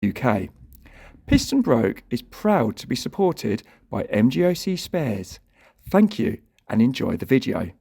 UK. Pissed and Broke is proud to be supported by MGOC Spares. Thank you and enjoy the video.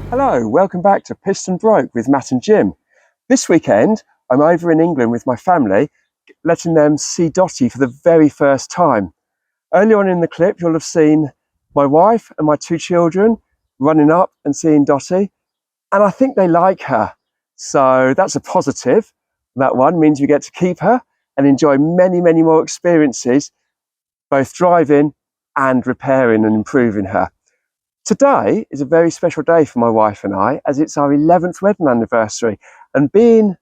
Hello, welcome back to Pissed and Broke with Matt and Jim. This weekend, I'm over in England with my family, letting them see Dotty for the very first time. Earlier on in the clip, you'll have seen my wife and my two children running up and seeing Dotty, and I think they like her. So that's a positive. That one means we get to keep her and enjoy many, many more experiences, both driving and repairing and improving her. Today is a very special day for my wife and I, as it's our 11th wedding anniversary. And being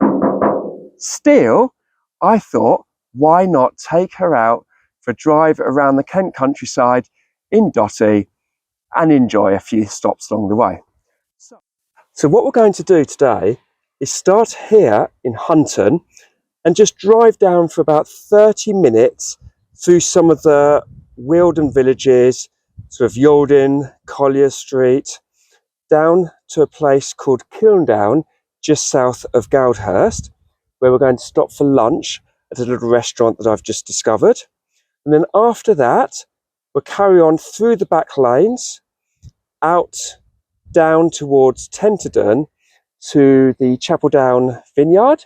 steel, I thought, why not take her out for a drive around the Kent countryside in Dotty and enjoy a few stops along the way. So what we're going to do today is start here in Hunton and just drive down for about 30 minutes through some of the Weald villages, sort of Yaldin, Collier Street, down to a place called Kilndown, just south of Goudhurst, where we're going to stop for lunch at a little restaurant that I've just discovered. And then after that, we'll carry on through the back lanes, out down towards Tenterden to the Chapel Down vineyard.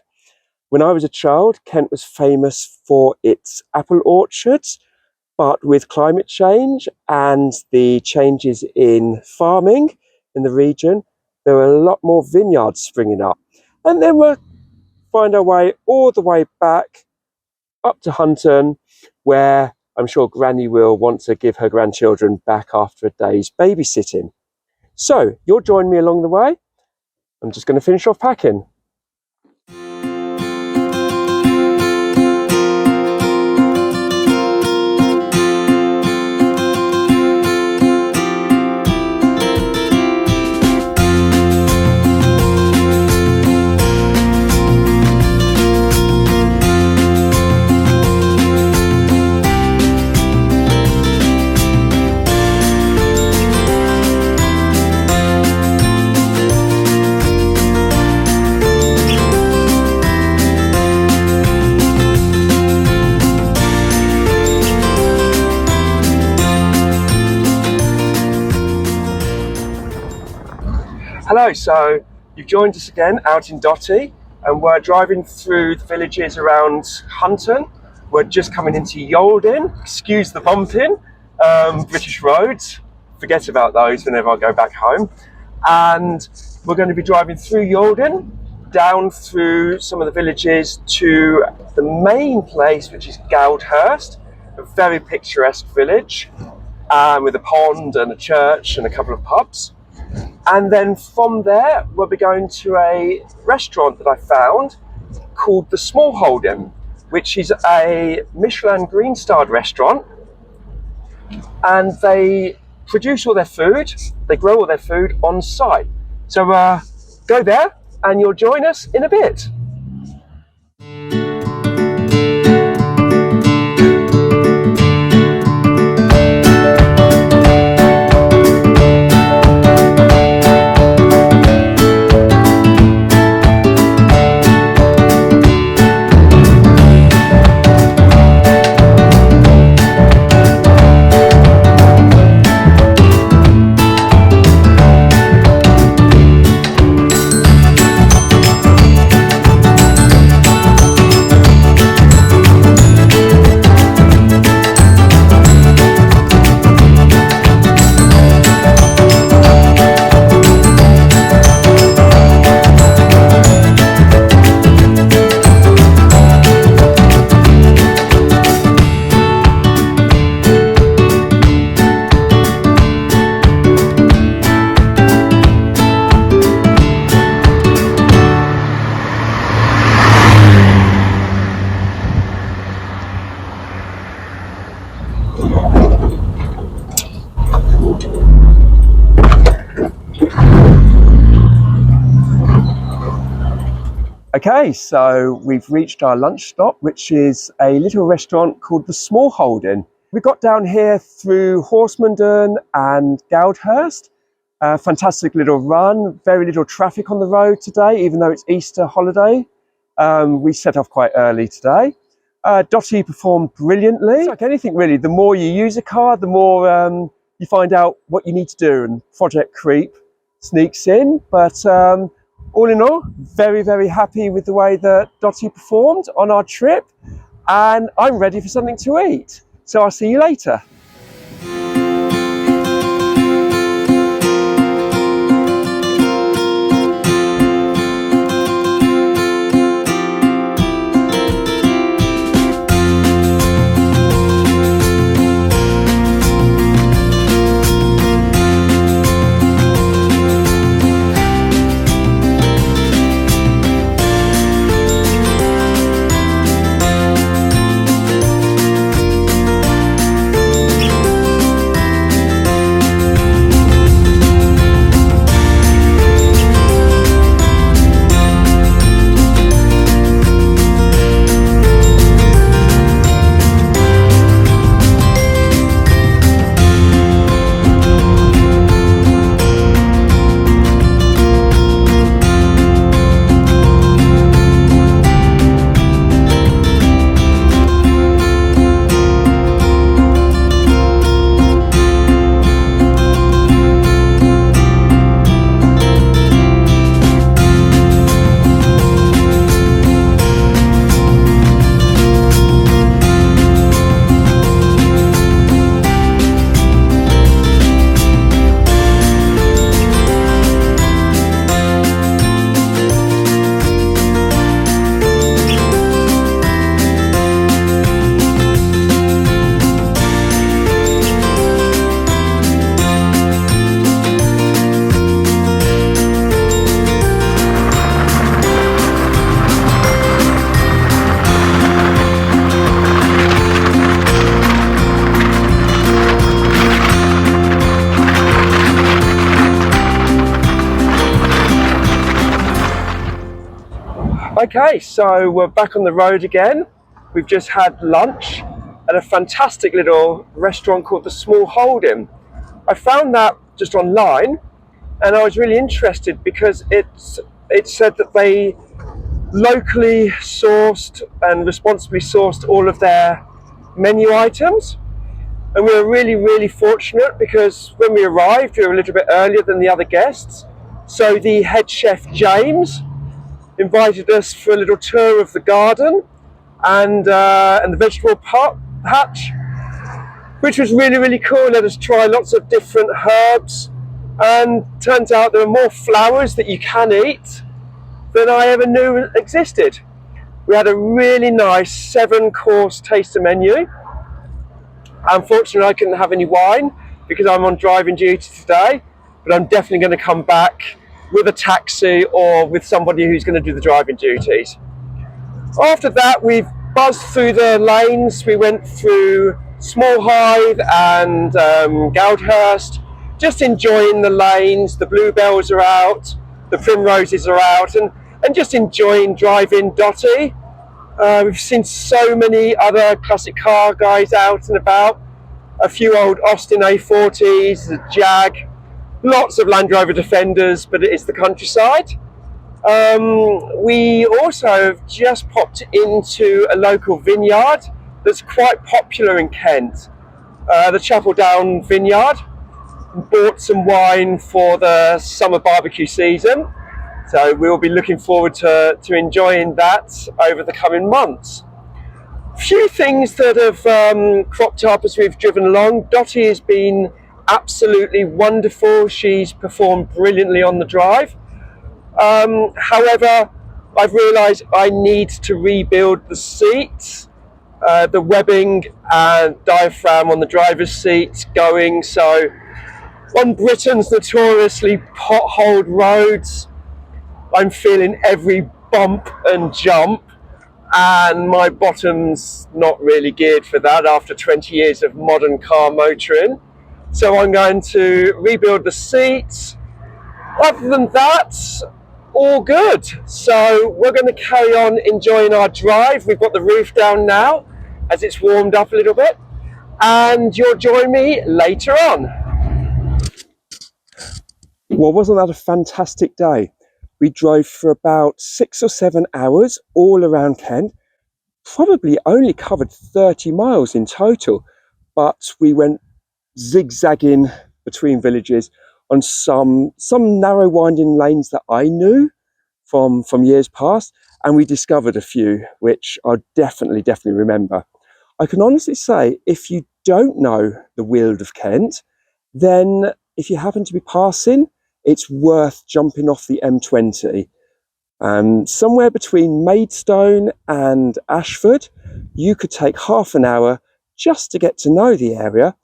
When I was a child, Kent was famous for its apple orchards, but with climate change and the changes in farming in the region, there are a lot more vineyards springing up. And then we'll find our way all the way back up to Hunton, where I'm sure Granny will want to give her grandchildren back after a day's babysitting. So you'll join me along the way. I'm just going to finish off packing. Hello, so you've joined us again out in Dotty, and we're driving through the villages around Hunton. We're just coming into Yaldin, excuse the bumping, British roads, forget about those whenever I go back home. And we're going to be driving through Yaldin, down through some of the villages to the main place, which is Goudhurst, a very picturesque village with a pond and a church and a couple of pubs. And then from there, we'll be going to a restaurant that I found called the Small Hold'em, which is a Michelin Green Starred restaurant. And they produce all their food, they grow all their food on site. So go there and you'll join us in a bit. Okay, so we've reached our lunch stop, which is a little restaurant called the Small Holding. We got down here through Horsmondon and Goudhurst. Fantastic little run, very little traffic on the road today, even though it's Easter holiday. We set off quite early today. Dotty performed brilliantly. It's like anything really, the more you use a car, the more you find out what you need to do, and project creep sneaks in. But all in all, very, very happy with the way that Dotty performed on our trip, and I'm ready for something to eat. So I'll see you later. Okay, so we're back on the road again. We've just had lunch at a fantastic little restaurant called the Small Holding. I found that just online, and I was really interested because it said that they locally sourced and responsibly sourced all of their menu items. And we were really, really fortunate because when we arrived, we were a little bit earlier than the other guests. So the head chef, James, invited us for a little tour of the garden and the vegetable patch, which was really, really cool. Let us try lots of different herbs, and turns out there are more flowers that you can eat than I ever knew existed. We had a really nice 7-course taster menu. Unfortunately, I couldn't have any wine because I'm on driving duty today, but I'm definitely going to come back with a taxi or with somebody who's going to do the driving duties. After that, we've buzzed through the lanes. We went through Small Hythe and Goudhurst, just enjoying the lanes. The bluebells are out, the primroses are out, and just enjoying driving Dotty. We've seen so many other classic car guys out and about, a few old Austin A40s, a Jag, lots of Land Rover Defenders, but it is the countryside. We also have just popped into a local vineyard that's quite popular in Kent, the Chapel Down Vineyard. Bought some wine for the summer barbecue season, so we'll be looking forward to enjoying that over the coming months. A few things that have cropped up as we've driven along. Dotty has been absolutely wonderful. She's performed brilliantly on the drive. However, I've realised I need to rebuild the seats, the webbing and diaphragm on the driver's seats going. So on Britain's notoriously potholed roads, I'm feeling every bump and jump, and my bottom's not really geared for that after 20 years of modern car motoring. So I'm going to rebuild the seats. Other than that, all good. So we're going to carry on enjoying our drive. We've got the roof down now as it's warmed up a little bit, and you'll join me later on. Well, wasn't that a fantastic day? We drove for about 6 or 7 hours all around Kent, probably only covered 30 miles in total, but we went zigzagging between villages on some narrow winding lanes that I knew from years past, and we discovered a few which I definitely remember. I can honestly say, if you don't know the Weald of Kent, then if you happen to be passing, it's worth jumping off the M20. Somewhere between Maidstone and Ashford, you could take half an hour just to get to know the area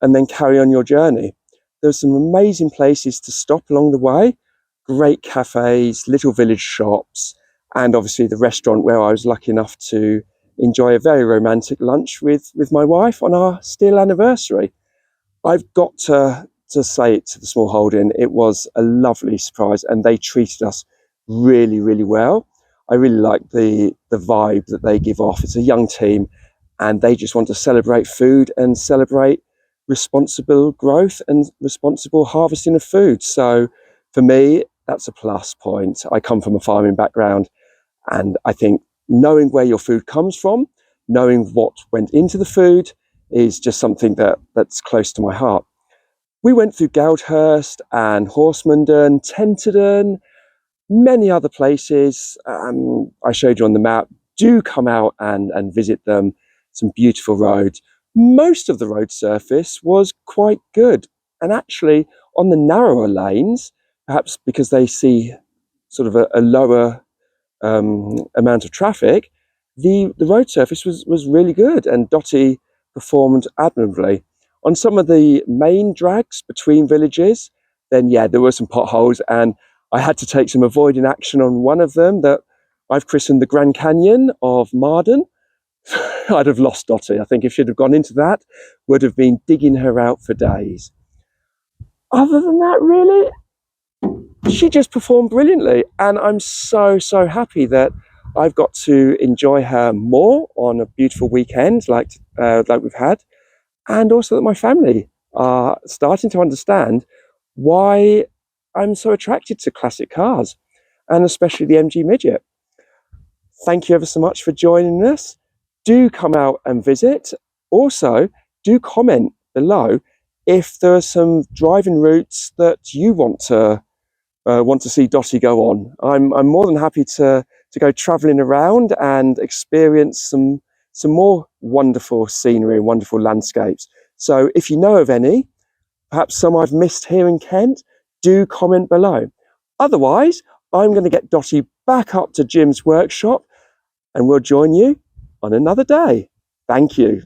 and then carry on your journey. There's some amazing places to stop along the way, great cafes, little village shops, and obviously the restaurant where I was lucky enough to enjoy a very romantic lunch with my wife on our steel anniversary. I've got to say it to the small holding, it was a lovely surprise and they treated us really well. I really like the vibe that they give off. It's a young team and they just want to celebrate food and celebrate responsible growth and responsible harvesting of food. So for me, that's a plus point. I come from a farming background, and I think knowing where your food comes from, knowing what went into the food, is just something that's close to my heart. We went through Goudhurst and Horsmondon, Tenterden, many other places. I showed you on the map. Do come out and visit them. Some beautiful roads. Most of the road surface was quite good, and actually on the narrower lanes, perhaps because they see sort of a lower amount of traffic, the road surface was really good, and Dotty performed admirably. On some of the main drags between villages, then yeah, there were some potholes, and I had to take some avoiding action on one of them that I've christened the Grand Canyon of Marden. I'd have lost Dotty. I think if she'd have gone into that, would have been digging her out for days. Other than that, really, she just performed brilliantly, and I'm so happy that I've got to enjoy her more on a beautiful weekend like we've had, and also that my family are starting to understand why I'm so attracted to classic cars, and especially the MG Midget. Thank you ever so much for joining us. Do come out and visit. Also, do comment below if there are some driving routes that you want to see Dotty go on. I'm more than happy to go travelling around and experience some more wonderful scenery and wonderful landscapes. So if you know of any, perhaps some I've missed here in Kent, do comment below. Otherwise, I'm going to get Dotty back up to Jim's workshop and we'll join you on another day. Thank you.